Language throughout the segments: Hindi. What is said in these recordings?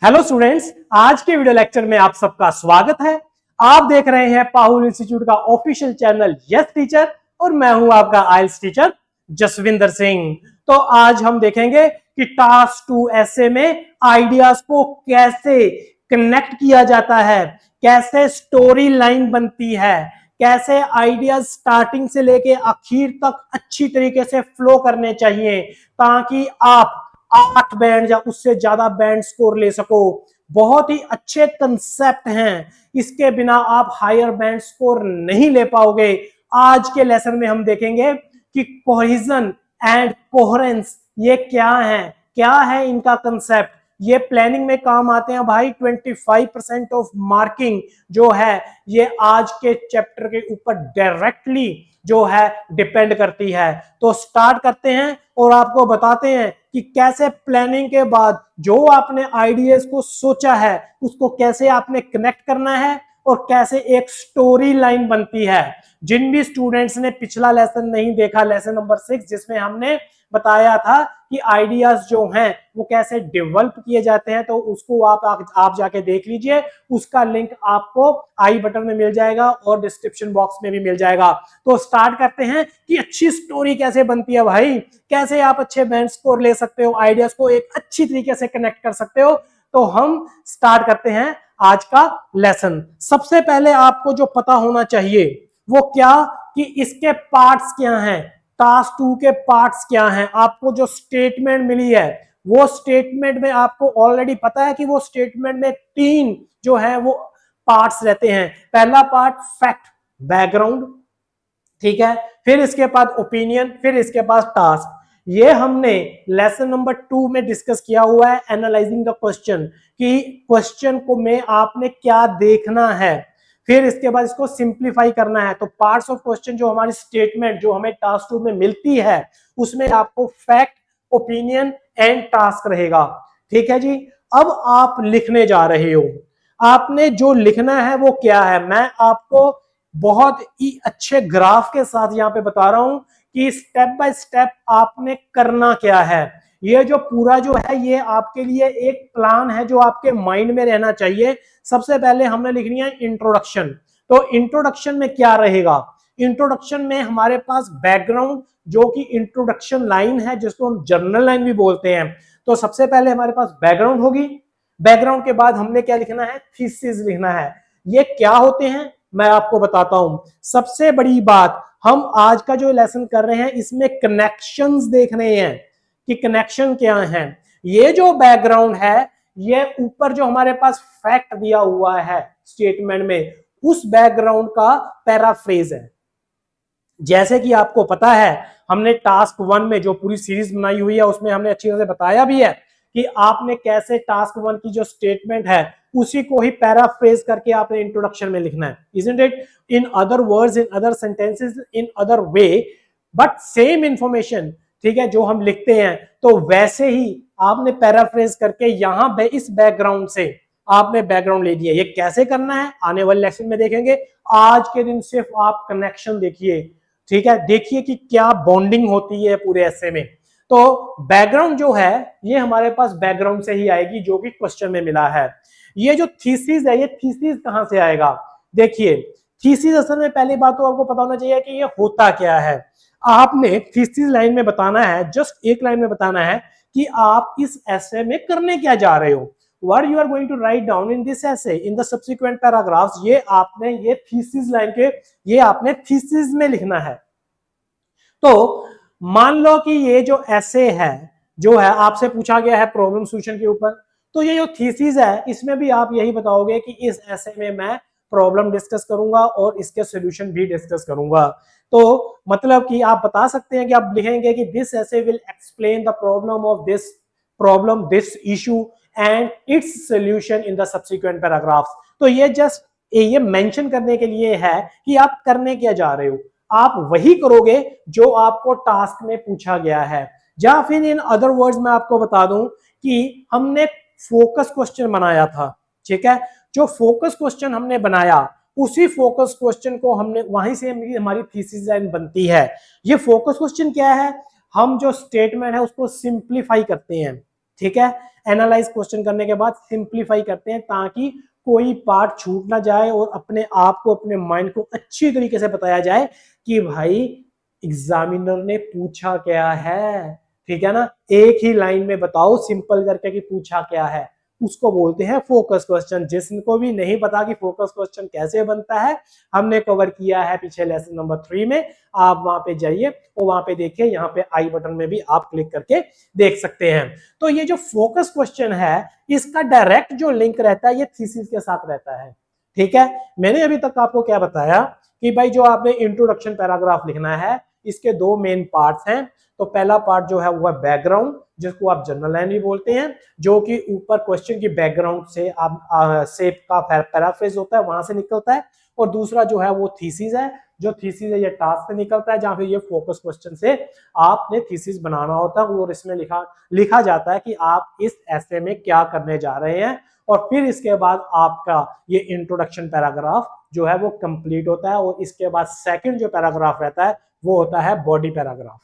हेलो स्टूडेंट्स, आज के वीडियो लेक्चर में आप सबका स्वागत है। आप देख रहे हैं पाहुल इंस्टीट्यूट का ऑफिशियल चैनल यस टीचर और मैं हूं आपका आइल्स टीचर जसविंदर सिंह। तो आज हम देखेंगे कि टास्क 2 ऐसे में आइडियाज को कैसे कनेक्ट किया जाता है, कैसे स्टोरी लाइन बनती है, कैसे आइडियाज स्टार्टिंग से लेके आखिर तक अच्छी तरीके से फ्लो करने चाहिए ताकि आप 8 बैंड या उससे ज्यादा बैंड स्कोर ले सको। बहुत ही अच्छे कंसेप्ट हैं, इसके बिना आप हायर बैंड स्कोर नहीं ले पाओगे। आज के लेसन में हम देखेंगे कि कोहेजन एंड कोहेरेंस ये क्या है इनका कंसेप्ट। ये प्लानिंग में काम आते हैं भाई। 25% ऑफ मार्किंग जो है ये आज के चैप्टर के ऊपर डायरेक्टली जो है डिपेंड करती है। तो स्टार्ट करते हैं और आपको बताते हैं कि कैसे प्लानिंग के बाद जो आपने आइडियाज को सोचा है उसको कैसे आपने कनेक्ट करना है और कैसे एक स्टोरी लाइन बनती है। जिन भी स्टूडेंट्स ने पिछला लेसन नहीं देखा, लेसन नंबर 6, जिसमें हमने बताया था कि आइडियाज जो हैं वो कैसे डेवलप किए जाते हैं, तो उसको आप जाके देख लीजिए। उसका लिंक आपको आई बटन में मिल जाएगा और डिस्क्रिप्शन बॉक्स में भी मिल जाएगा। तो स्टार्ट करते हैं कि अच्छी स्टोरी कैसे बनती है भाई, कैसे आप अच्छे बैंड स्कोर ले सकते हो, आइडियाज को एक अच्छी तरीके से कनेक्ट कर सकते हो। तो हम स्टार्ट करते हैं आज का लेसन। सबसे पहले आपको जो पता होना चाहिए वो क्या कि इसके पार्ट्स क्या हैं, टास्क 2 के पार्ट्स क्या हैं। आपको जो स्टेटमेंट मिली है वो स्टेटमेंट में आपको ऑलरेडी पता है कि वो स्टेटमेंट में 3 जो है वो पार्ट्स रहते हैं। पहला पार्ट फैक्ट, बैकग्राउंड, ठीक है, फिर इसके बाद ओपिनियन, फिर इसके पास टास्क। ये हमने लेसन नंबर 2 में डिस्कस किया हुआ है, एनालाइजिंग द क्वेश्चन, कि क्वेश्चन को में आपने क्या देखना है, फिर इसके बाद इसको सिंप्लीफाई करना है। तो पार्ट्स ऑफ क्वेश्चन जो हमारी स्टेटमेंट जो हमें टास्क 2 में मिलती है उसमें आपको फैक्ट, ओपिनियन एंड टास्क रहेगा। ठीक है जी। अब आप लिखने जा रहे हो, आपने जो लिखना है वो क्या है, मैं आपको बहुत ही अच्छे ग्राफ के साथ यहाँ पे बता रहा हूं कि स्टेप बाय स्टेप आपने करना क्या है। ये जो पूरा जो है ये आपके लिए एक प्लान है जो आपके माइंड में रहना चाहिए। सबसे पहले हमने लिखनी है इंट्रोडक्शन। तो इंट्रोडक्शन में क्या रहेगा, इंट्रोडक्शन में हमारे पास बैकग्राउंड जो कि इंट्रोडक्शन लाइन है जिसको हम जर्नल लाइन भी बोलते हैं। तो सबसे पहले हमारे पास बैकग्राउंड होगी। बैकग्राउंड के बाद हमने क्या लिखना है, थीसिस लिखना है। ये क्या होते हैं मैं आपको बताता हूं। सबसे बड़ी बात, हम आज का जो लेसन कर रहे हैं इसमें कनेक्शंस देख रहे हैं कि कनेक्शन क्या है। ये जो बैकग्राउंड है ये ऊपर जो हमारे पास फैक्ट दिया हुआ है स्टेटमेंट में, उस बैकग्राउंड का पैराफ्रेज है। जैसे कि आपको पता है हमने टास्क 1 में जो पूरी सीरीज बनाई हुई है उसमें हमने अच्छी तरह से बताया भी है कि आपने कैसे टास्क 1 की जो स्टेटमेंट है उसी को ही पैराफ्रेज करके आपने इंट्रोडक्शन में लिखना है, isn't it? In other words, in other sentences, in other way, but same information, ठीक है, जो हम लिखते हैं तो वैसे ही आपने पैराफ्रेज करके यहां इस बैकग्राउंड से आपने बैकग्राउंड ले दिया। ये कैसे करना है आने वाले लेक्चर में देखेंगे। आज के दिन सिर्फ आप कनेक्शन देखिए, ठीक है, देखिए कि क्या बॉन्डिंग होती है पूरे ऐसे में। तो बैकग्राउंड जो है ये हमारे पास बैकग्राउंड से ही आएगी जो कि क्वेश्चन में मिला है। ये जो थीसिस है ये थीसिस कहां से आएगा, देखिए थीसिस असल में पहली बात तो आपको पता होना चाहिए कि ये होता क्या है। आपने थीसिस लाइन में बताना है, जस्ट एक लाइन में बताना है कि आप इस एसे में करने क्या जा रहे हो, what you are going to write down in this essay in the subsequent paragraphs। ये आपने ये थीसिस लाइन के ये आपने थीसिस में लिखना है। तो मान लो कि ये जो ऐसे है जो है आपसे पूछा गया है प्रॉब्लम सॉल्यूशन के ऊपर, तो ये जो थीसिस है इसमें भी आप यही बताओगे कि इस ऐसे में मैं प्रॉब्लम डिस्कस करूंगा और इसके सॉल्यूशन भी डिस्कस करूंगा। तो मतलब कि आप बता सकते हैं कि आप लिखेंगे कि दिस ऐसे will explain the problem this issue and it's solution in the subsequent paragraphs. तो ये जस्ट ये मेंशन करने के लिए है कि आप करने क्या जा रहे हो, आप वही करोगे जो आपको टास्क में पूछा गया है। या फिर इन अदर वर्ड्स में आपको बता दूं कि हमने फोकस क्वेश्चन बनाया था, ठीक है, जो फोकस क्वेश्चन हमने बनाया उसी फोकस क्वेश्चन को हमने वहीं से हमारी थीसिस लाइन बनती है। ये फोकस क्वेश्चन क्या है, हम जो स्टेटमेंट है उसको सिंप्लीफाई करते हैं, ठीक है। एनालाइज क्वेश्चन करने के बाद सिंप्लीफाई करते हैं ताकि कोई पार्ट छूट ना जाए और अपने आप को, अपने माइंड को अच्छी तरीके से बताया जाए कि भाई एग्जामिनर ने पूछा क्या है। ठीक है ना, एक ही लाइन में बताओ सिंपल करके कि पूछा क्या है, उसको बोलते हैं फोकस क्वेश्चन। जिसको भी नहीं पता कि फोकस क्वेश्चन कैसे बनता है, हमने कवर किया है पीछे लेसन नंबर 3 में, आप वहां पे जाइए और वहां पे देखिए, यहाँ पे आई बटन में भी आप क्लिक करके देख सकते हैं। तो ये जो फोकस क्वेश्चन है, इसका डायरेक्ट जो लिंक रहता है ये थीसिस के साथ रहता है। ठीक है, मैंने अभी तक आपको क्या बताया कि भाई जो आपने इंट्रोडक्शन पैराग्राफ लिखना है, इसके दो मेन पार्ट्स हैं। तो पहला पार्ट जो है वो है बैकग्राउंड, जिसको आप जनरल लाइन भी बोलते हैं, जो कि ऊपर क्वेश्चन की बैकग्राउंड से आप शेप का पैराफ्रेज होता है, वहां से निकलता है। और दूसरा जो है वो थीसिस है, जो थीसिस है ये टास्क से निकलता है, जहां पे ये फोकस क्वेश्चन से आपने थीसिस बनाना होता है और इसमें लिखा जाता है कि आप इस ऐसे में क्या करने जा रहे हैं। और फिर इसके बाद आपका ये इंट्रोडक्शन पैराग्राफ जो है वो कंप्लीट होता है। और इसके बाद सेकंड जो पैराग्राफ रहता है वो होता है बॉडी पैराग्राफ।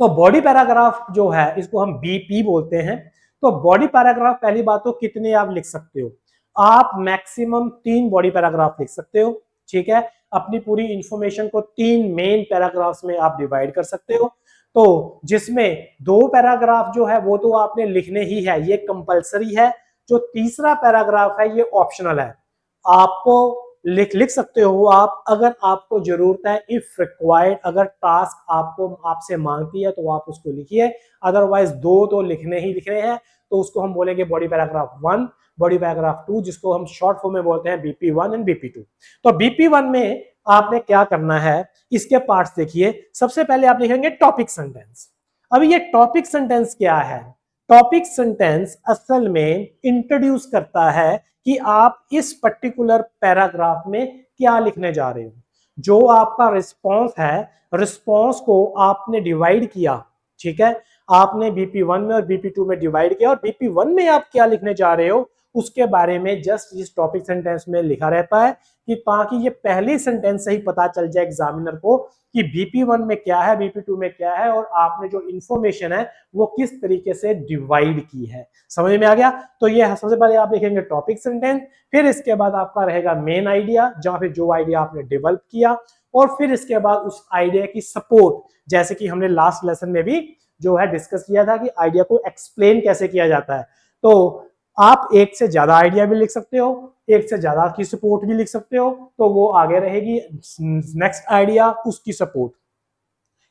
तो बॉडी पैराग्राफ जो है इसको हम बीपी बोलते हैं। तो बॉडी पैराग्राफ, पहली बात तो कितने आप लिख सकते हो, आप मैक्सिमम 3 बॉडी पैराग्राफ लिख सकते हो। ठीक है, अपनी पूरी इंफॉर्मेशन को 3 मेन पैराग्राफ्स में आप डिवाइड कर सकते हो। तो जिसमें 2 पैराग्राफ जो है वो तो आपने लिखने ही है, ये कंपलसरी है। जो तीसरा पैराग्राफ है ये ऑप्शनल है, आपको लिख सकते हो आप, अगर आपको जरूरत है, इफ रिक्वायर्ड, अगर टास्क आपको आपसे मांगती है तो आप उसको लिखिए। अदरवाइज 2 तो लिखने ही लिखने हैं, तो उसको हम बोलेंगे बॉडी पैराग्राफ 1, बॉडी पैराग्राफ 2, जिसको हम शॉर्ट फॉर्म में बोलते हैं BP1 एंड BP2। तो BP1 में आपने क्या करना है, इसके पार्ट्स देखिए। सबसे पहले आप लिखेंगे टॉपिक सेंटेंस। अभी ये टॉपिक सेंटेंस क्या है? टॉपिक सेंटेंस असल में इंट्रोड्यूस करता है कि आप इस पर्टिकुलर पैराग्राफ में क्या लिखने जा रहे हो। जो आपका रिस्पॉन्स है, रिस्पॉन्स को आपने डिवाइड किया। ठीक है, आपने BP1 में और BP2 में डिवाइड किया, और BP1 में आप क्या लिखने जा रहे हो उसके बारे में जस्ट इस टॉपिक सेंटेंस में लिखा रहता है, कि ताकि ये पहले सेंटेंस से ही पता चल जाए एग्जामिनर को कि BP1 में क्या है, BP2 में क्या है, और आपने जो इंफॉर्मेशन है वो किस तरीके से डिवाइड की है। समझ में आ गया? तो ये सबसे पहले आप लिखेंगे टॉपिक सेंटेंस, फिर इसके बाद आपका रहेगा मेन आइडिया, जहां पे जो आइडिया आपने डेवलप किया, और फिर इसके बाद उस आइडिया की सपोर्ट, जैसे कि हमने लास्ट लेसन में भी जो है डिस्कस किया था कि आइडिया को एक्सप्लेन कैसे किया जाता है। तो आप एक से ज्यादा आइडिया भी लिख सकते हो, एक से ज्यादा की सपोर्ट भी लिख सकते हो, तो वो आगे रहेगी नेक्स्ट आइडिया, उसकी सपोर्ट।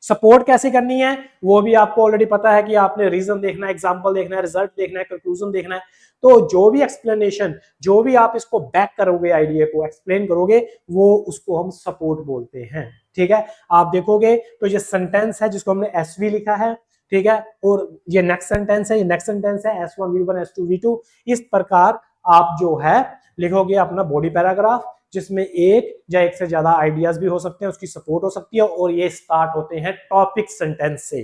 सपोर्ट कैसे करनी है वो भी आपको ऑलरेडी पता है कि आपने रीजन देखना है, एग्जांपल देखना है, रिजल्ट देखना है, कंक्लूजन देखना है। तो जो भी एक्सप्लेनेशन, जो भी आप इसको बैक करोगे, आइडिया को एक्सप्लेन करोगे, वो उसको हम सपोर्ट बोलते हैं। ठीक है, आप देखोगे तो ये सेंटेंस है जिसको हमने SV लिखा है। ठीक है, और ये नेक्स्ट सेंटेंस है, ये नेक्स्ट सेंटेंस है S1V1 S2V2। इस प्रकार आप जो है लिखोगे अपना बॉडी पैराग्राफ, जिसमें एक या एक से ज्यादा आइडियाज भी हो सकते हैं, उसकी सपोर्ट हो सकती है, और ये स्टार्ट होते हैं टॉपिक सेंटेंस से।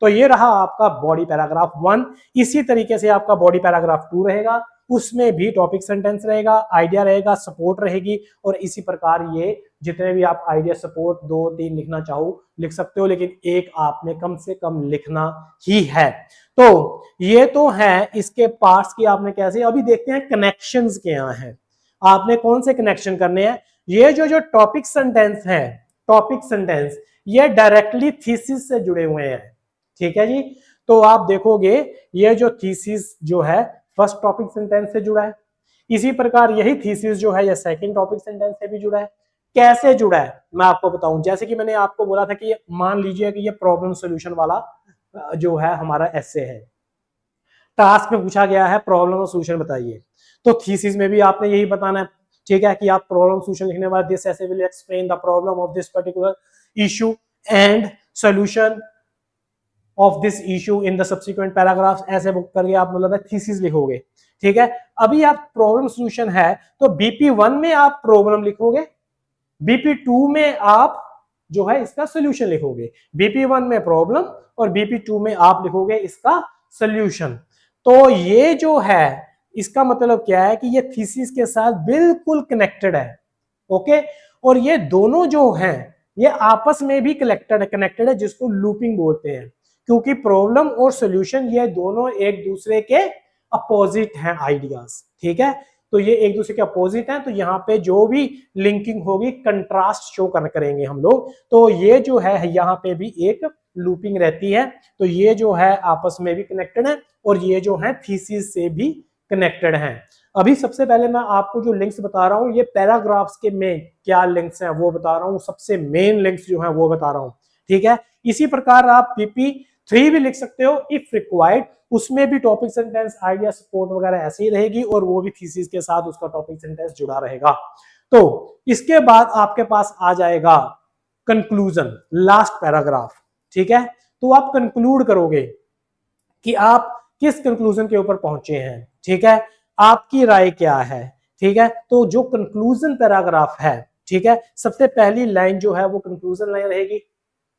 तो ये रहा आपका बॉडी पैराग्राफ 1। इसी तरीके से आपका बॉडी पैराग्राफ 2 रहेगा, उसमें भी टॉपिक सेंटेंस रहेगा, आइडिया रहेगा, सपोर्ट रहेगी, और इसी प्रकार ये जितने भी आप आइडिया, सपोर्ट 2-3 लिखना चाहो लिख सकते हो, लेकिन एक आपने कम से कम लिखना ही है। तो ये तो है इसके पार्ट्स की आपने कैसे। अभी देखते हैं कनेक्शंस क्या हैं, आपने कौन से कनेक्शन करने हैं। ये जो टॉपिक सेंटेंस है, टॉपिक सेंटेंस ये डायरेक्टली थीसिस से जुड़े हुए हैं। ठीक है जी, तो आप देखोगे ये जो थीसिस जो है फर्स्ट टॉपिक सेंटेंस से जुड़ा है, इसी प्रकार यही थीसिस जो है ये सेकंड टॉपिक सेंटेंस से भी जुड़ा है। कैसे जुड़ा है मैं आपको बताऊं। जैसे कि मैंने आपको बोला था कि मान लीजिए कि ये प्रॉब्लम सॉल्यूशन वाला जो है हमारा एसे है, टास्क में पूछा गया है प्रॉब्लम और सॉल्यूशन बताइए, तो थीसिस में भी आपने यही बताना है। ठीक है, कि आप प्रॉब्लम सॉल्यूशन लिखने वाले दिस ऐसे will explain the problem of this particular issue and solution of this issue in the subsequent paragraphs, ऐसे बुक करके आप मतलब थीसिस लिखोगे। ठीक है, अभी आप प्रॉब्लम सॉल्यूशन है तो BP1 में आप प्रॉब्लम लिखोगे, BP2 में आप जो है इसका सॉल्यूशन लिखोगे। BP1 में प्रॉब्लम और BP2 में आप लिखोगे इसका सॉल्यूशन। तो ये जो है इसका मतलब क्या है कि ये थीसिस के साथ बिल्कुल कनेक्टेड है। ओके, और ये दोनों जो हैं ये आपस में भी कनेक्टेड है, जिसको लूपिंग बोलते हैं। क्योंकि प्रॉब्लम और सॉल्यूशन ये दोनों एक दूसरे के अपोजिट हैं आइडियाज, ठीक है। तो ये एक दूसरे के अपोजिट हैं, तो यहाँ पे जो भी लिंकिंग होगी कंट्रास्ट शो करेंगे हम लोग। तो ये जो है यहाँ पे भी एक लूपिंग रहती है, तो ये जो है आपस में भी कनेक्टेड है और ये जो है थीसिस से भी कनेक्टेड है। अभी सबसे पहले मैं आपको जो लिंक्स बता रहा हूँ ये पैराग्राफ्स के में क्या लिंक्स हैं वो बता रहा हूँ, सबसे मेन लिंक्स जो है वो बता रहा हूँ, ठीक है। इसी प्रकार आप PP3 भी लिख सकते हो इफ रिक्वायर्ड, उसमें भी टॉपिक सेंटेंस आइडिया सपोर्ट वगैरह ऐसे ही रहेगी और वो भी थीसिस के साथ उसका टॉपिक सेंटेंस जुड़ा रहेगा। तो इसके बाद आपके पास आ जाएगा कंक्लूजन, लास्ट पैराग्राफ, ठीक है। तो आप कंक्लूड करोगे कि आप किस कंक्लूजन के ऊपर पहुंचे हैं, ठीक है, आपकी राय क्या है, ठीक है। तो जो कंक्लूजन पैराग्राफ है, ठीक है, सबसे पहली लाइन जो है वो कंक्लूजन लाइन रहेगी,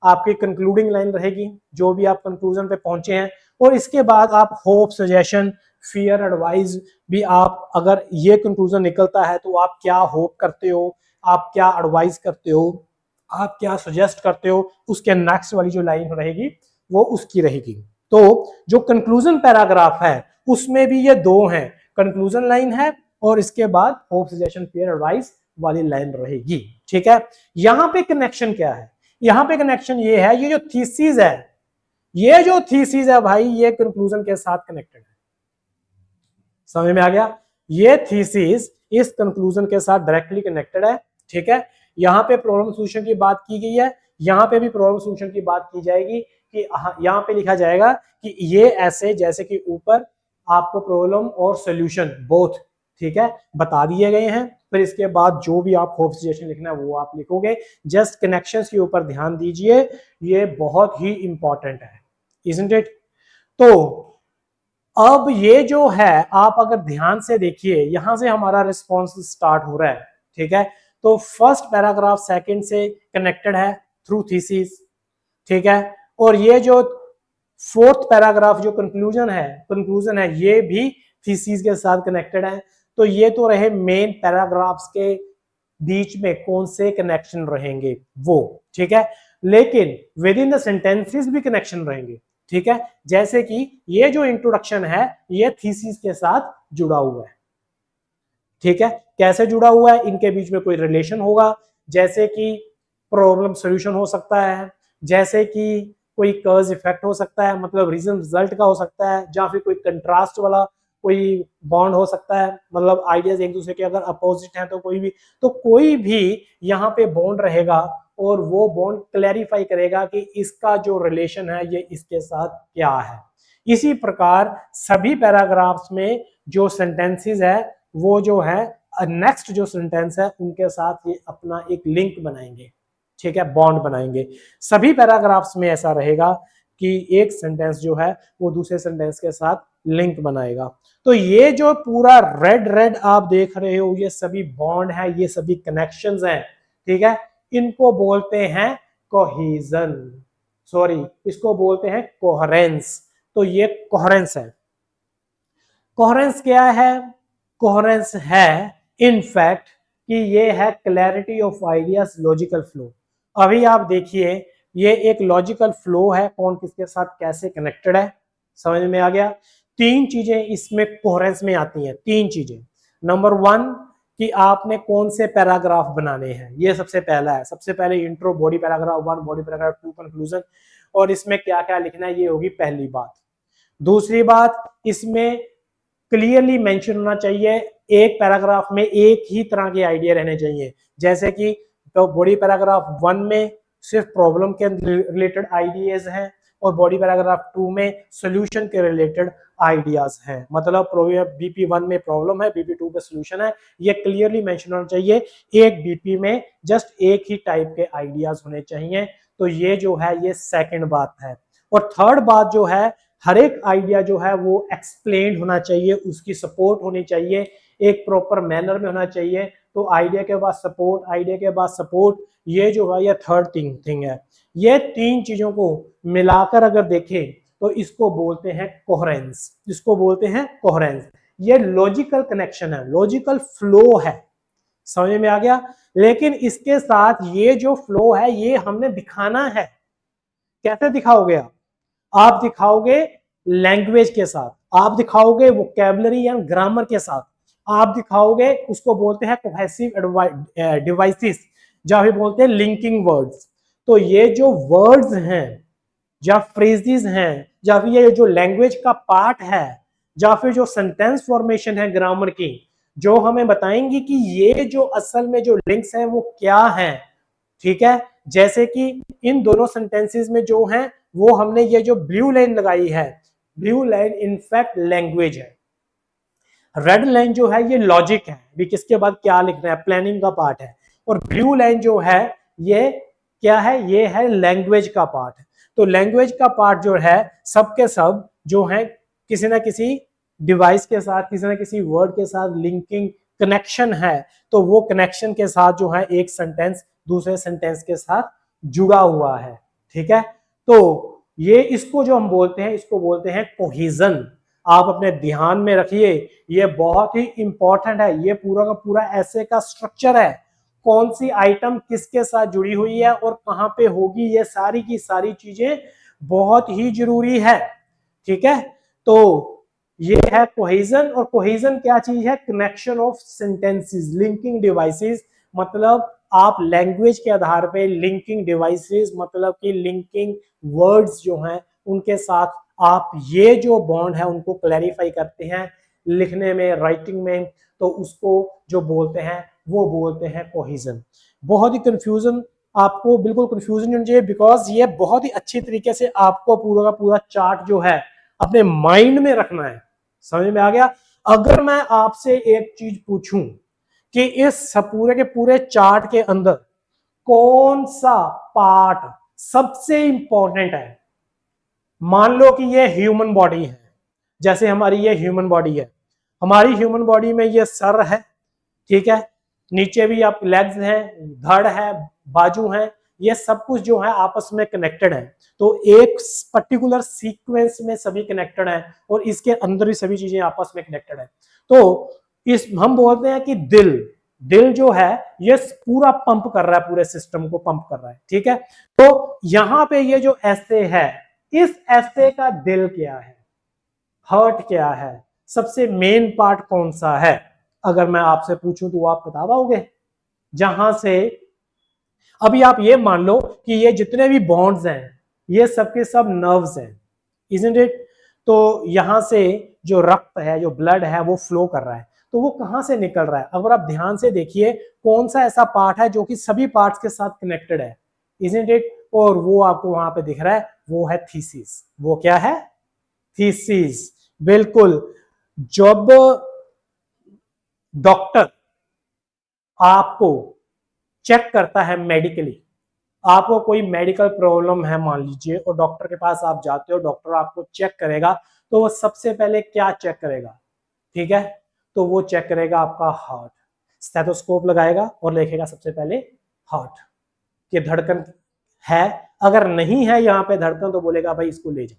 आपकी कंक्लूडिंग लाइन रहेगी, जो भी आप कंक्लूजन पे पहुंचे हैं। और इसके बाद आप होप, सजेशन, फियर, एडवाइस भी आप, अगर ये कंक्लूजन निकलता है तो आप क्या होप करते हो, आप क्या एडवाइस करते हो, आप क्या सजेस्ट करते हो, उसके नेक्स्ट वाली जो लाइन रहेगी वो उसकी रहेगी। तो जो कंक्लूजन पैराग्राफ है उसमें भी ये दो हैं, कंक्लूजन लाइन है और इसके बाद होप, सजेशन, फियर, एडवाइस वाली लाइन रहेगी, ठीक है। यहां पे कनेक्शन क्या है, यहां पे कनेक्शन ये है, ये जो थीसिस है, ये जो थीसिस है भाई ये कंक्लूजन के साथ कनेक्टेड है, समझ में आ गया। ये थीसिस इस कंक्लूजन के साथ डायरेक्टली कनेक्टेड है, ठीक है। यहां पे प्रॉब्लम सॉल्यूशन की बात की गई है, यहां पे भी प्रॉब्लम सॉल्यूशन की बात की जाएगी कि यहां पे लिखा जाएगा कि ये ऐसे, जैसे कि ऊपर आपको प्रॉब्लम और सॉल्यूशन बोथ, ठीक है, बता दिए गए हैं। फिर इसके बाद जो भी आप होप, सजेशन लिखना है वो आप लिखोगे। जस्ट कनेक्शंस के ऊपर ध्यान दीजिए, ये बहुत ही इंपॉर्टेंट है, इजंट इट। तो अब ये जो है आप अगर ध्यान से देखिए, यहां से हमारा रिस्पॉन्स स्टार्ट हो रहा है, ठीक है। तो फर्स्ट पैराग्राफ सेकंड से कनेक्टेड है थ्रू थीसिस, ठीक है। और ये जो फोर्थ पैराग्राफ जो कंक्लूजन है ये भी थीसिस के साथ कनेक्टेड है। तो ये तो रहे मेन पैराग्राफ्स के बीच में कौन से कनेक्शन रहेंगे वो, ठीक है। लेकिन विद इन द सेंटेंसेस भी कनेक्शन रहेंगे, ठीक है। जैसे कि ये जो इंट्रोडक्शन है ये थीसिस के साथ जुड़ा हुआ है, ठीक है। कैसे जुड़ा हुआ है, इनके बीच में कोई रिलेशन होगा, जैसे कि प्रॉब्लम सॉल्यूशन हो सकता है, जैसे कि कोई कॉज इफेक्ट हो सकता है, मतलब रीजन रिजल्ट का हो सकता है, या फिर कोई कंट्रास्ट वाला कोई बॉन्ड हो सकता है, मतलब आइडियाज एक दूसरे के अगर अपोजिट हैं तो कोई भी यहाँ पे बॉन्ड रहेगा और वो बॉन्ड क्लैरिफाई करेगा कि इसका जो रिलेशन है ये इसके साथ क्या है। इसी प्रकार सभी पैराग्राफ्स में जो सेंटेंसेस है वो जो है नेक्स्ट जो सेंटेंस है उनके साथ ये अपना एक लिंक बनाएंगे, ठीक है, बॉन्ड बनाएंगे। सभी पैराग्राफ्स में ऐसा रहेगा कि एक सेंटेंस जो है वो दूसरे सेंटेंस के साथ लिंक बनाएगा। तो ये जो पूरा रेड आप देख रहे हो ये सभी बॉन्ड है, ये सभी कनेक्शंस हैं, ठीक है। इनको बोलते हैं कोहेजन, सॉरी इसको बोलते हैं कोहेरेंस। तो ये कोहेरेंस है। कोहेरेंस क्या है, कोहेरेंस है इनफैक्ट कि ये है clarity of ideas, logical flow. अभी आप देखिए ये एक लॉजिकल फ्लो है, कौन किसके साथ कैसे कनेक्टेड है, समझ में आ गया। तीन चीजें इसमें कोहेरेंस में आती हैं, तीन चीजें। नंबर वन कि आपने कौन से पैराग्राफ बनाने हैं, ये सबसे पहला है। सबसे पहले intro, body paragraph 1, body paragraph 2, conclusion, और इसमें क्या क्या लिखना है ये होगी पहली बात। दूसरी बात, इसमें क्लियरली मेंशन होना चाहिए, एक पैराग्राफ में एक ही तरह के आइडिया रहने चाहिए। जैसे कि तो बॉडी पैराग्राफ 1 में सिर्फ प्रॉब्लम के रिलेटेड आइडियाज हैं और बॉडी पैराग्राफ 2 में सॉल्यूशन के रिलेटेड आइडियाज हैं। मतलब BP1 में प्रॉब्लम है, BP2 पे सॉल्यूशन है, ये क्लियरली मेंशन होना चाहिए। एक BP में जस्ट एक ही टाइप के आइडियाज होने चाहिए। तो ये जो है ये सेकंड बात है। और थर्ड बात जो है, हर एक आइडिया जो है वो एक्सप्लेन्ड होना चाहिए, उसकी सपोर्ट होनी चाहिए, एक प्रॉपर मैनर में होना चाहिए। तो आइडिया के बाद सपोर्ट, आइडिया के बाद सपोर्ट, ये जो है ये थर्ड थिंग है। ये तीन चीजों को मिलाकर अगर देखें तो इसको बोलते हैं कोहेरेंस, इसको बोलते हैं कोहेरेंस। ये लॉजिकल कनेक्शन है, लॉजिकल फ्लो है, समझ में आ गया। लेकिन इसके साथ ये जो फ्लो है ये हमने दिखाना है। कैसे दिखाओगे आप, आप दिखाओगे लैंग्वेज के साथ, आप दिखाओगे वोकैबुलरी या ग्रामर के साथ, आप दिखाओगे, उसको बोलते हैं कोहेसिव डिवाइसेस, या फिर बोलते हैं लिंकिंग वर्ड्स। तो ये जो वर्ड्स हैं या फ्रेजेस हैं या फिर ये जो लैंग्वेज का पार्ट है या फिर जो सेंटेंस फॉर्मेशन है ग्रामर की, जो हमें बताएंगी कि ये जो असल में जो लिंक्स हैं वो क्या हैं। ठीक है, जैसे कि इन दोनों सेंटेंसेस में जो है वो हमने ये जो ब्लू लाइन लगाई है, ब्लू लाइन इनफैक्ट लैंग्वेज है, रेड लाइन जो है ये लॉजिक है भी किसके बाद क्या लिखना है, प्लानिंग का पार्ट है, और ब्लू लाइन जो है ये क्या है, ये है लैंग्वेज का पार्ट है। तो लैंग्वेज का पार्ट जो है सबके सब जो है किसी ना किसी डिवाइस के साथ, किसी ना किसी वर्ड के साथ लिंकिंग कनेक्शन है, तो वो कनेक्शन के साथ जो है एक सेंटेंस दूसरे सेंटेंस के साथ जुड़ा हुआ है। ठीक है, तो ये इसको जो हम बोलते हैं, इसको बोलते हैं कोहेजन। आप अपने ध्यान में रखिए, ये बहुत ही इंपॉर्टेंट है, ये पूरा का पूरा ऐसे का स्ट्रक्चर है, कौन सी आइटम किसके साथ जुड़ी हुई है और कहां पे होगी, ये सारी की सारी चीजें बहुत ही जरूरी है। ठीक है, तो ये है कोहेजन। और कोहेजन क्या चीज है, connection of sentences, linking devices, मतलब आप लैंग्वेज के आधार पे लिंकिंग डिवाइसेस मतलब कि लिंकिंग वर्ड्स जो हैं उनके साथ आप ये जो बॉन्ड है उनको क्लैरिफाई करते हैं लिखने में, राइटिंग में, तो उसको जो बोलते हैं वो बोलते हैं कोहेजन। बहुत ही कंफ्यूजन, आपको बिल्कुल कंफ्यूजन नहीं होनी चाहिए, बिकॉज ये बहुत ही अच्छी तरीके से आपको पूरा का पूरा चार्ट जो है अपने माइंड में रखना है। समझ में आ गया? अगर मैं आपसे एक चीज पूछूं कि इस पूरे के पूरे चार्ट के अंदर कौन सा पार्ट सबसे इंपॉर्टेंट है, मान लो कि ये ह्यूमन बॉडी है, जैसे हमारी ये ह्यूमन बॉडी है, हमारी ह्यूमन बॉडी में ये सर है, ठीक है, नीचे भी आप लेग्स हैं, धड़ है, बाजू हैं, ये सब कुछ जो है आपस में कनेक्टेड है, तो एक पर्टिकुलर सीक्वेंस में सभी कनेक्टेड है और इसके अंदर भी सभी चीजें आपस में कनेक्टेड है। तो इस हम बोलते हैं कि दिल, दिल जो है ये पूरा पंप कर रहा है, पूरे सिस्टम को पंप कर रहा है। ठीक है, तो यहां पे ये जो ऐसे है, इस ऐसे का दिल क्या है, हार्ट क्या है, सबसे मेन पार्ट कौन सा है, अगर मैं आपसे पूछूं तो आप बता पाओगे? जहां से अभी आप ये मान लो कि ये जितने भी बॉन्ड्स हैं ये सबके सब नर्व्स हैं, इजंट इट? तो यहां से जो रक्त है, जो ब्लड है वो फ्लो कर रहा है, तो वो कहां से निकल रहा है? अगर आप ध्यान से देखिए कौन सा ऐसा पार्ट है जो कि सभी पार्ट्स के साथ कनेक्टेड है, इजंट इट? और वो आपको वहां पे दिख रहा है, वो है थीसिस। वो क्या है? थीसिस, बिल्कुल। जब डॉक्टर आपको चेक करता है मेडिकली, आपको कोई मेडिकल प्रॉब्लम है मान लीजिए और डॉक्टर के पास आप जाते हो, डॉक्टर आपको चेक करेगा, तो वो सबसे पहले क्या चेक करेगा? ठीक है, तो वो चेक करेगा आपका हार्ट, स्टेथोस्कोप लगाएगा और लिखेगा सबसे पहले हार्ट कि धड़कन है, अगर नहीं है यहाँ पे धड़कन तो बोलेगा भाई इसको ले जाओ।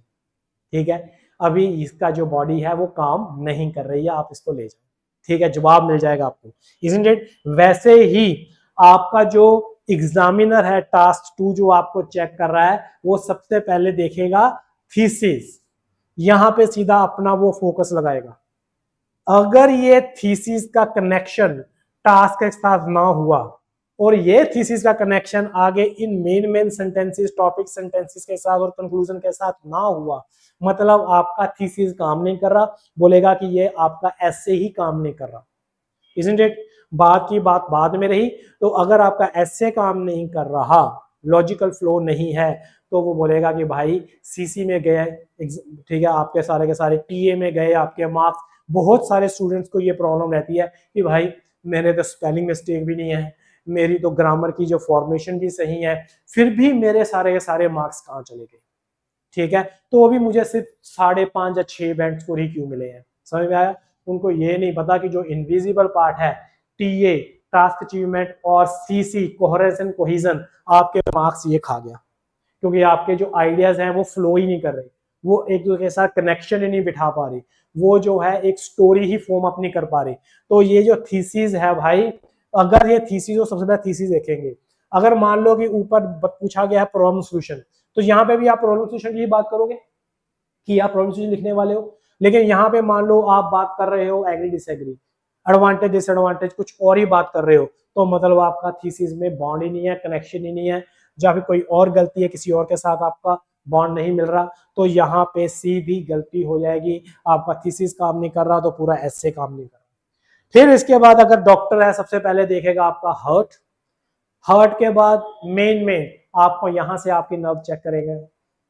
ठीक है, अभी इसका जो बॉडी है वो काम नहीं कर रही है, आप इसको ले जाओ। ठीक है, जवाब मिल जाएगा आपको, इजंट इट? वैसे ही आपका जो एग्जामिनर है टास्क 2 जो आपको चेक कर रहा है, वो सबसे पहले देखेगा थीसिस, यहां पे सीधा अपना वो फोकस लगाएगा। अगर ये थीसिस का कनेक्शन टास्क के साथ ना हुआ और ये थीसिस का कनेक्शन आगे इन मेन सेंटेंसेस, टॉपिक सेंटेंसेस के साथ और कंक्लूजन के साथ ना हुआ, मतलब आपका थीसिस काम नहीं कर रहा, बोलेगा कि ये आपका ऐसे ही काम नहीं कर रहा, इजंट इट? बात की बात बाद में रही, तो अगर आपका ऐसे काम नहीं कर रहा, लॉजिकल फ्लो नहीं है, तो वो बोलेगा कि भाई सीसी में गए, ठीक है, आपके सारे के सारे टीए में गए, आपके मार्क्स, बहुत सारे स्टूडेंट्स को ये प्रॉब्लम रहती है कि भाई मेरे तो स्पेलिंग मिस्टेक भी नहीं है, मेरी तो ग्रामर की जो फॉर्मेशन भी सही है, फिर भी मेरे सारे के सारे मार्क्स कहाँ चले गए? ठीक है, तो अभी मुझे सिर्फ 5.5 या 6 बैंड स्कोर ही क्यों मिले हैं? समझ में आया? उनको ये नहीं पता कि जो इनविजिबल पार्ट है, टीए टास्क अचीवमेंट और सीसी कोहेरेंस एंड कोहेजन, आपके मार्क्स ये खा गया, क्योंकि आपके जो आइडियाज हैं वो फ्लो ही नहीं कर रहे, वो एक दूसरे के साथ कनेक्शन ही नहीं बिठा पा रही, वो जो है एक स्टोरी ही फॉर्म अप नहीं कर पा रही। तो ये जो थीसिस है भाई, अगर ये थीसिस हो, सबसे पहले थीसिस देखेंगे। अगर मान लो कि ऊपर पूछा गया है प्रॉब्लम सोल्यूशन, तो यहाँ पे भी आप प्रॉब्लम सोल्यूशन की बात करोगे, कि आप प्रॉब्लम लिखने वाले हो, लेकिन यहाँ पे मान लो आप बात कर रहे हो एग्री डिसएग्री, एडवांटेज डिसएडवांटेज कुछ और ही बात कर रहे हो, तो मतलब आपका थीसिस में बॉन्ड ही नहीं है, कनेक्शन ही नहीं है, या फिर कोई और गलती है, किसी और के साथ आपका बॉन्ड नहीं मिल रहा, तो यहाँ पे सीधी गलती हो जाएगी, आपका थीसिस काम नहीं कर रहा तो पूरा एसे काम नहीं कर रहा। फिर इसके बाद अगर डॉक्टर है, सबसे पहले देखेगा आपका हार्ट, हार्ट के बाद मेन आपको यहाँ से आपकी नर्व चेक करेंगे,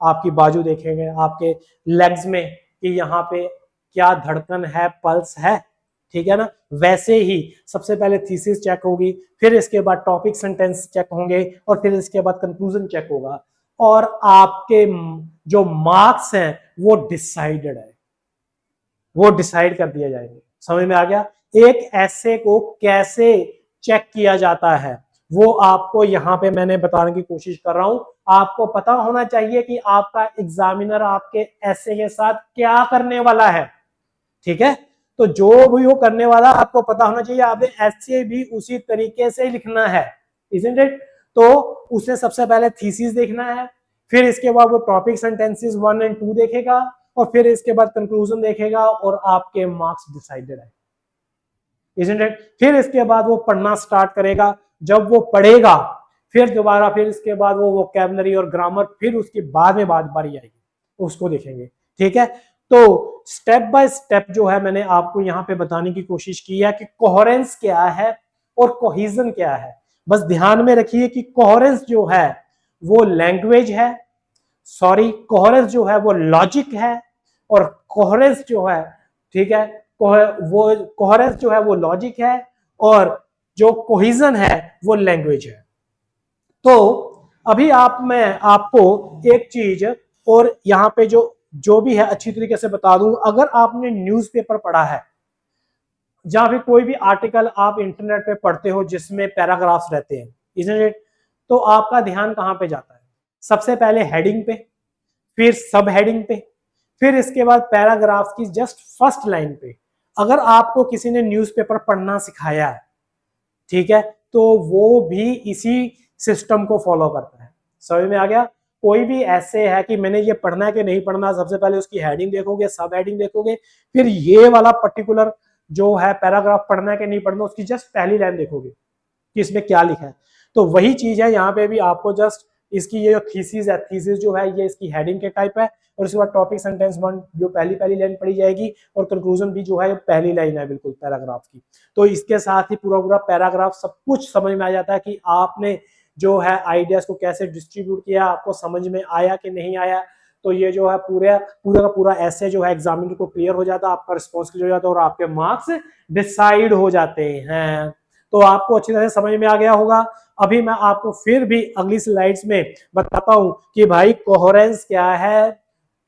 आपकी बाजू देखेंगे, आपके लेग्स में कि यहाँ पे क्या धड़कन है, पल्स है, ठीक है ना। वैसे ही सबसे पहले थीसिस चेक होगी, फिर इसके बाद टॉपिक सेंटेंस चेक होंगे, और फिर इसके बाद कंक्लूजन चेक होगा, और आपके जो मार्क्स हैं वो डिसाइडेड है, वो डिसाइड कर दिया जाएंगे। समझ में आ गया। एक ऐसे को कैसे चेक किया जाता है वो आपको यहाँ पे मैंने बताने की कोशिश कर रहा हूं। आपको पता होना चाहिए कि आपका एग्जामिनर आपके ऐसे के साथ क्या करने वाला है, ठीक है। तो जो भी वो करने वाला आपको पता होना चाहिए, आपने ऐसे भी उसी तरीके से लिखना है, इज़न्ट इट। तो उसे सबसे पहले थीसिस देखना है, फिर इसके बाद वो टॉपिक सेंटेंसेस 1 और 2 देखेगा, और फिर इसके बाद कंक्लूजन देखेगा, और आपके मार्क्स डिसाइडेड है, इज़न्ट इट। फिर इसके बाद वो पढ़ना स्टार्ट करेगा, जब वो पढ़ेगा फिर दोबारा, फिर इसके बाद वो वोकैबुलरी और ग्रामर, फिर उसके बाद में बारी आएगी, उसको देखेंगे, ठीक है। तो स्टेप बाय स्टेप जो है मैंने आपको यहाँ पे बताने की कोशिश की है कि कोहेरेंस क्या है और कोहेजन क्या है। बस ध्यान में रखिए कि कोहेरेंस जो है वो लैंग्वेज है, सॉरी कोहेरेंस जो है वो लॉजिक है, और कोहेरेंस जो है, ठीक है, वो कोहेरेंस जो है वो लॉजिक है, और जो कोहेजन है वो लैंग्वेज है। तो अभी मैं आपको एक चीज और यहाँ पे जो भी है अच्छी तरीके से बता दूं। अगर आपने न्यूज़पेपर पढ़ा है या फिर कोई भी आर्टिकल आप इंटरनेट पे पढ़ते हो जिसमें पैराग्राफ्स रहते हैं, इज़न्ट इट, तो आपका ध्यान कहाँ पे जाता है? सबसे पहले हेडिंग पे, फिर सब हेडिंग पे, फिर इसके बाद पैराग्राफ की जस्ट फर्स्ट लाइन पे। अगर आपको किसी ने न्यूज़पेपर पढ़ना सिखाया है, ठीक है, तो वो भी इसी सिस्टम को फॉलो करता है। समझ में आ गया। कोई भी ऐसे है कि मैंने ये पढ़ना है कि नहीं पढ़ना, सबसे पहले उसकी हेडिंग देखोगे, सब हेडिंग देखोगे, फिर ये वाला पर्टिकुलर जो है पैराग्राफ पढ़ना है कि नहीं पढ़ना, उसकी जस्ट पहली लाइन देखोगे कि इसमें क्या लिखा है। तो वही चीज है यहाँ पे भी, आपको जस्ट इसकी ये जो थीसिस है, थीसिस जो है ये इसकी हेडिंग के टाइप है, और उसके बाद टॉपिक सेंटेंस 1 जो पहली लाइन पढ़ी जाएगी, और कंक्लूजन भी जो है पहली लाइन है बिल्कुल पैराग्राफ की। तो इसके साथ ही पूरा पैराग्राफ सब कुछ समझ में आ जाता है कि आपने जो है आइडियाज को कैसे डिस्ट्रीब्यूट किया, आपको समझ में आया कि नहीं आया। तो ये जो है पूरा का पूरा ऐसे जो है एग्जामिनर को क्लियर हो जाता है, आपका रिस्पॉन्स क्लियर हो जाता है, और आपके मार्क्स डिसाइड हो जाते हैं। तो आपको अच्छी तरह से समझ में आ गया होगा। अभी मैं आपको फिर भी अगली स्लाइड्स में बताता हूं कि भाई कोहेरेंस क्या है,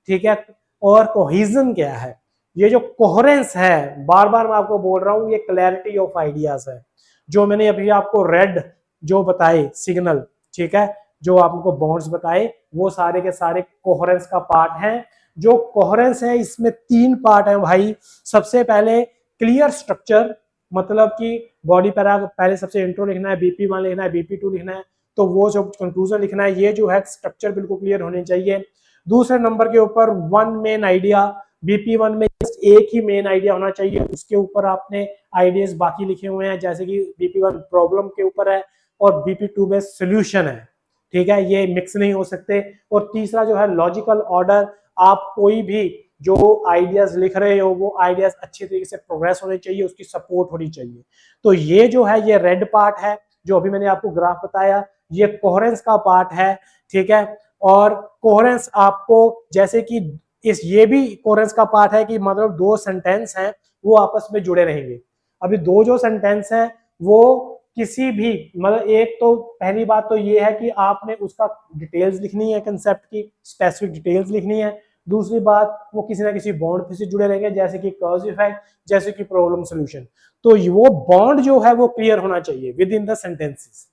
ठीक है, और कोहेजन क्या है। ये जो कोहेरेंस है, बार बार मैं आपको बोल रहा हूं, ये क्लैरिटी ऑफ आइडियाज है। जो मैंने अभी आपको रेड जो बताए सिग्नल, ठीक है, जो आपको बॉन्ड्स बताए, वो सारे के सारे कोहेरेंस का पार्ट है। जो कोहेरेंस है इसमें 3 पार्ट है भाई। सबसे पहले क्लियर स्ट्रक्चर, मतलब कि बॉडी पैरा पहले सबसे इंट्रो लिखना है, BP1 लिखना है, BP2 लिखना है, तो वो जो कंक्लूजन लिखना है, ये जो है स्ट्रक्चर बिल्कुल क्लियर होनी चाहिए। दूसरे नंबर के ऊपर 1 मेन आइडिया, BP1 में एक ही मेन आइडिया होना चाहिए, उसके ऊपर आपने आइडियाज बाकी लिखे हुए हैं, जैसे कि BP1 प्रॉब्लम के ऊपर है और BP2 में सोल्यूशन है, ठीक है, ये मिक्स नहीं हो सकते। और तीसरा जो है लॉजिकल ऑर्डर, आप कोई भी जो आइडियाज लिख रहे हो वो आइडियाज अच्छी तरीके से प्रोग्रेस होने चाहिए, उसकी सपोर्ट होनी चाहिए। तो ये जो है ये रेड पार्ट है, जो अभी मैंने आपको ग्राफ बताया, ये कोहेरेंस का पार्ट है, ठीक है। और कोहेरेंस आपको जैसे कि ये भी कोहेरेंस का पार्ट है कि मतलब 2 सेंटेंस हैं वो आपस में जुड़े रहेंगे। अभी 2 जो सेंटेंस हैं वो किसी भी मतलब, एक तो पहली बात तो ये है कि आपने उसका डिटेल्स लिखनी है, कंसेप्ट की स्पेसिफिक डिटेल्स लिखनी है। दूसरी बात वो किसी ना किसी बॉन्ड से जुड़े रहेंगे, जैसे कि कॉज इफेक्ट, जैसे कि प्रॉब्लम सॉल्यूशन। तो वो बॉन्ड जो है वो क्लियर होना चाहिए with in the sentences,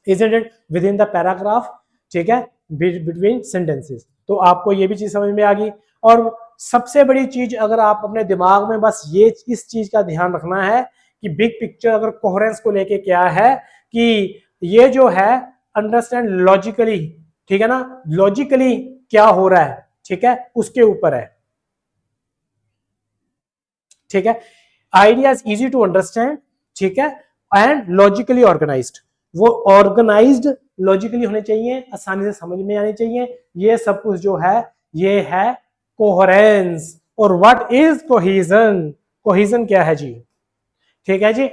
isn't it, with in the paragraph, ठीक है, बिटवीन सेंटेंसेस। तो आपको ये भी चीज समझ में आ गई। और सबसे बड़ी चीज, अगर आप अपने दिमाग में बस ये इस चीज का ध्यान रखना है कि बिग पिक्चर अगर कोहेरेंस को लेके क्या है कि ये जो है अंडरस्टैंड लॉजिकली, ठीक है ना, लॉजिकली क्या हो रहा है, ठीक है, उसके ऊपर है। ठीक है, आइडियाज इजी टू अंडरस्टैंड, ठीक है, एंड लॉजिकली ऑर्गेनाइज्ड। वो ऑर्गेनाइज्ड लॉजिकली होने चाहिए, आसानी से समझ में आने चाहिए। ये सब कुछ जो है ये है कोहेरेंस। और व्हाट इज कोहेजन? कोहेजन क्या है जी? ठीक है जी,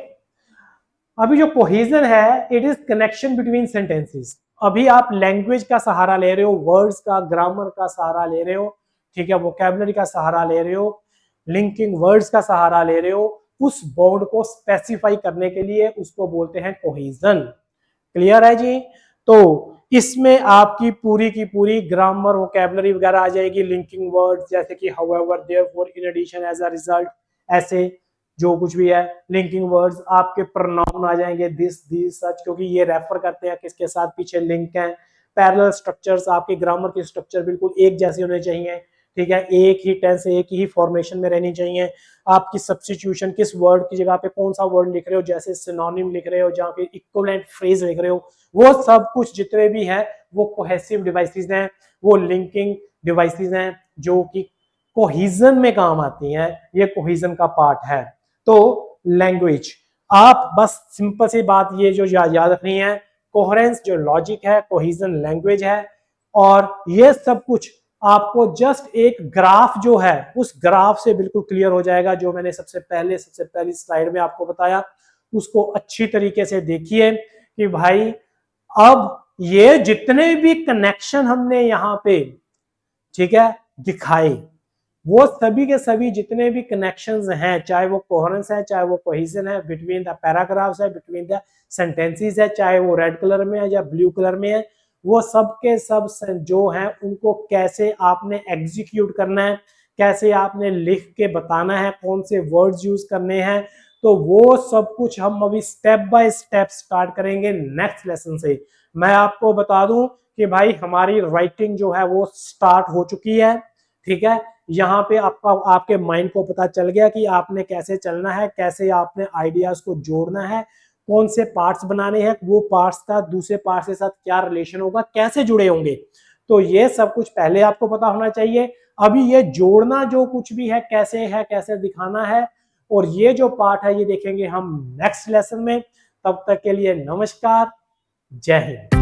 अभी जो कोहेजन है it is connection between sentences. अभी आप लैंग्वेज का सहारा ले रहे हो, वर्ड्स का, ग्रामर का सहारा ले रहे हो, ठीक है, वोकैबुलरी का सहारा ले रहे हो, लिंकिंग वर्ड्स का सहारा ले रहे हो, उस बॉन्ड को स्पेसिफाई करने के लिए उसको बोलते हैं कोहेजन। क्लियर है जी? तो इसमें आपकी की पूरी ग्रामर, वोकैबुलरी वगैरह आ जाएगी, लिंकिंग वर्ड्स जैसे कि however, therefore, in addition, as a result, ऐसे जो कुछ भी है। लिंकिंग वर्ड्स आपके प्रोनाउन आ जाएंगे, दिस, दिस, सच, क्योंकि ये रेफर करते हैं किसके साथ, पीछे लिंक है। पैरेलल स्ट्रक्चर्स, आपके ग्रामर की स्ट्रक्चर बिल्कुल एक जैसे होने चाहिए, ठीक है, एक ही टेंस, एक ही फॉर्मेशन में रहनी चाहिए। आपकी सब्स्टिट्यूशन, किस वर्ड की जगह पे कौन सा वर्ड लिख रहे हो, जैसे सिनोनिम लिख रहे हो, जहाँ पे इक्विवेलेंट फ्रेज लिख रहे हो, वो सब कुछ जितने भी है वो कोहेसिव डिवाइसेस हैं, वो लिंकिंग डिवाइसेस हैं जो कि कोहिजन में काम आती हैं। ये कोहिजन का पार्ट है। तो लैंग्वेज, आप बस सिंपल सी बात ये जो याद रखनी है, कोहेरेंस जो लॉजिक है, कोहिजन लैंग्वेज है। और ये सब कुछ आपको जस्ट एक ग्राफ जो है उस ग्राफ से बिल्कुल क्लियर हो जाएगा, जो मैंने सबसे पहली स्लाइड में आपको बताया। उसको अच्छी तरीके से देखिए कि भाई अब ये जितने भी कनेक्शन हमने यहां पे, ठीक है, दिखाए, वो सभी के सभी जितने भी कनेक्शंस हैं, चाहे वो कोहेरेंस है, चाहे वो कोहेजन है, बिटवीन द पैराग्राफ्स है, बिटवीन द सेंटेंसेस है, चाहे वो रेड कलर में है या ब्लू कलर में है, वो सब के सब जो हैं उनको कैसे आपने एग्जीक्यूट करना है, कैसे आपने लिख के बताना है, कौन से वर्ड्स यूज करने हैं, तो वो सब कुछ हम अभी स्टेप बाय स्टेप स्टार्ट करेंगे नेक्स्ट लेसन से। मैं आपको बता दूं कि भाई हमारी राइटिंग जो है वो स्टार्ट हो चुकी है, ठीक है। यहाँ पे आपका आपके माइंड को पता चल गया कि आपने कैसे चलना है, कैसे आपने आइडियाज को जोड़ना है, कौन से पार्ट्स बनाने हैं, वो पार्ट्स का दूसरे पार्ट के साथ क्या रिलेशन होगा, कैसे जुड़े होंगे, तो ये सब कुछ पहले आपको पता होना चाहिए। अभी ये जोड़ना जो कुछ भी है, कैसे दिखाना है, और ये जो पार्ट है ये देखेंगे हम नेक्स्ट लेसन में। तब तक के लिए नमस्कार, जय हिंद।